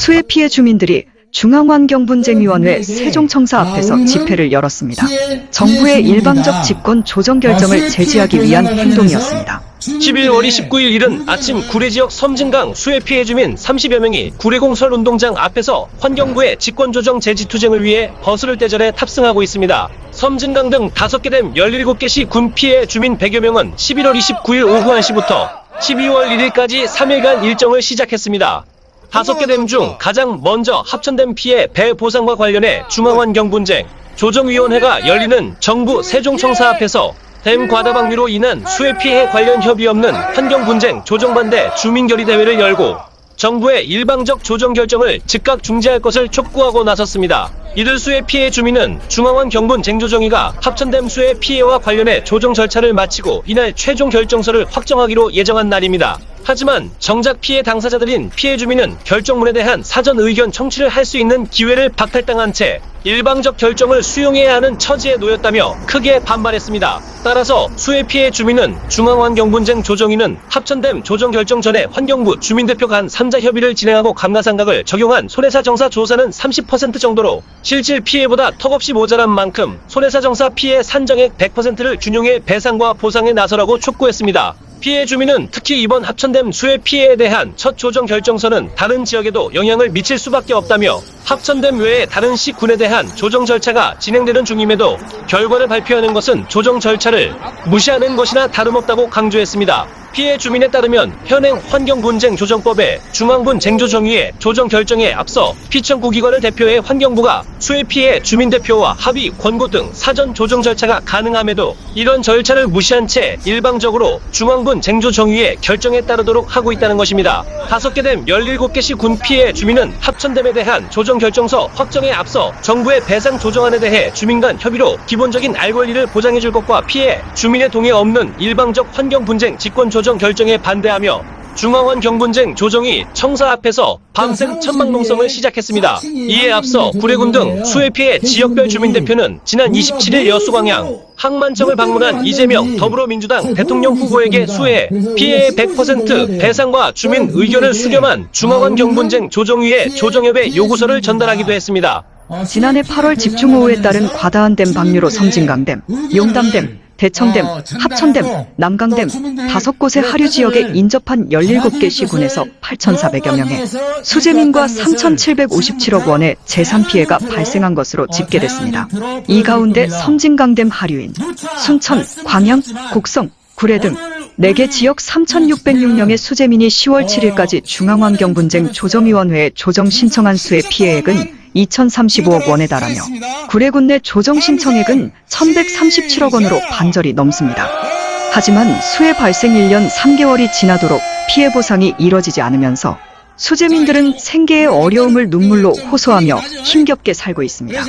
수해 피해 주민들이 중앙환경분쟁위원회 세종청사 앞에서 집회를 열었습니다. 정부의 일방적 집권 조정 결정을 제지하기 위한 행동이었습니다. 11월 29일 이른 아침 구례 지역 섬진강 수해 피해 주민 30여 명이 구례공설 운동장 앞에서 환경부의 직권조정 제지 투쟁을 위해 버스를 떼절해 탑승하고 있습니다. 섬진강 등 5개 댐 17개시 군 피해 주민 100여 명은 11월 29일 오후 1시부터 12월 1일까지 3일간 일정을 시작했습니다. 5개 댐 중 가장 먼저 합천댐 피해 배 보상과 관련해 중앙환경분쟁 조정위원회가 열리는 정부 세종청사 앞에서 댐 과다 방류로 인한 수해 피해 관련 협의 없는 환경분쟁 조정반대 주민결의 대회를 열고 정부의 일방적 조정 결정을 즉각 중지할 것을 촉구하고 나섰습니다. 이들 수해 피해 주민은 중앙환경분쟁조정위가 합천댐 수해 피해와 관련해 조정 절차를 마치고 이날 최종 결정서를 확정하기로 예정한 날입니다. 하지만 정작 피해 당사자들인 피해 주민은 결정문에 대한 사전 의견 청취를 할 수 있는 기회를 박탈당한 채 일방적 결정을 수용해야 하는 처지에 놓였다며 크게 반발했습니다. 따라서 수해 피해 주민은 중앙환경분쟁 조정위는 합천댐 조정 결정 전에 환경부 주민대표 간 3자 협의를 진행하고 감가상각을 적용한 손해사정사 조사는 30% 정도로 실질 피해보다 턱없이 모자란 만큼 손해사정사 피해 산정액 100%를 준용해 배상과 보상에 나서라고 촉구했습니다. 피해 주민은 특히 이번 합천댐 수해 피해에 대한 첫 조정 결정서는 다른 지역에도 영향을 미칠 수밖에 없다며 합천댐 외에 다른 시 군에 대한 조정 절차가 진행되는 중임에도 결과를 발표하는 것은 조정 절차를 무시하는 것이나 다름없다고 강조했습니다. 피해 주민에 따르면 현행 환경분쟁조정법에 중앙분쟁조정위의 조정 결정에 앞서 피청구 기관을 대표해 환경부가 수해 피해 주민대표와 합의, 권고 등 사전 조정 절차가 가능함에도 이런 절차를 무시한 채 일방적으로 중앙분쟁조정위의 결정에 따르도록 하고 있다는 것입니다. 5개 댐 17개시 군 피해 주민은 합천댐에 대한 조정 결정서 확정에 앞서 정부의 배상 조정안에 대해 주민 간 협의로 기본적인 알 권리를 보장해줄 것과 피해 주민의 동의 없는 일방적 환경분쟁 직권조정 결정에 반대하며 중앙환경분쟁 조정위 청사 앞에서 밤샘 천막농성을 시작했습니다. 이에 앞서 구례군 등 수해 피해 지역별 주민대표는 지난 27일 여수광양 항만청을 방문한 이재명 더불어민주당 대통령 후보에게 수해 피해의 100% 배상과 주민 의견을 수렴한 중앙환경분쟁 조정위의 조정협의 요구서를 전달하기도 했습니다. 지난해 8월 집중호우에 따른 과다한 댐 방류로 섬진강댐, 용담댐, 대청댐, 합천댐, 남강댐 5곳의 하류 지역에 인접한 17개 시군에서 8,400여 명의 수재민과 3,757억 원의 재산 피해가 발생한 것으로 집계됐습니다. 이 가운데 섬진강댐 하류인 순천, 광양, 곡성, 구례 등 4개 지역 3,606명의 수재민이 10월 7일까지 중앙환경분쟁 조정위원회에 조정 신청한 수해 피해액은 2,035억 원에 달하며 구례군 내 조정 신청액은 1,137억 원으로 반절이 넘습니다. 하지만 수해 발생 1년 3개월이 지나도록 피해 보상이 이뤄지지 않으면서 수재민들은 생계의 어려움을 눈물로 호소하며 힘겹게 살고 있습니다.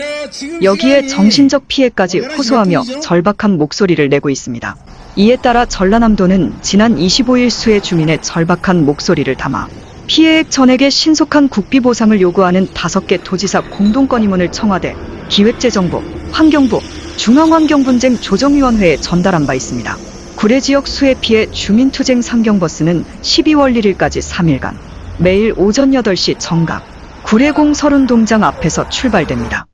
여기에 정신적 피해까지 호소하며 절박한 목소리를 내고 있습니다. 이에 따라 전라남도는 지난 25일 수해 주민의 절박한 목소리를 담아 피해액 전액의 신속한 국비 보상을 요구하는 5개 도지사 공동건의문을 청와대, 기획재정부, 환경부, 중앙환경분쟁 조정위원회에 전달한 바 있습니다. 구례 지역 수해 피해 주민투쟁 상경버스는 12월 1일까지 3일간 매일 오전 8시 정각 구례공설운동장 앞에서 출발됩니다.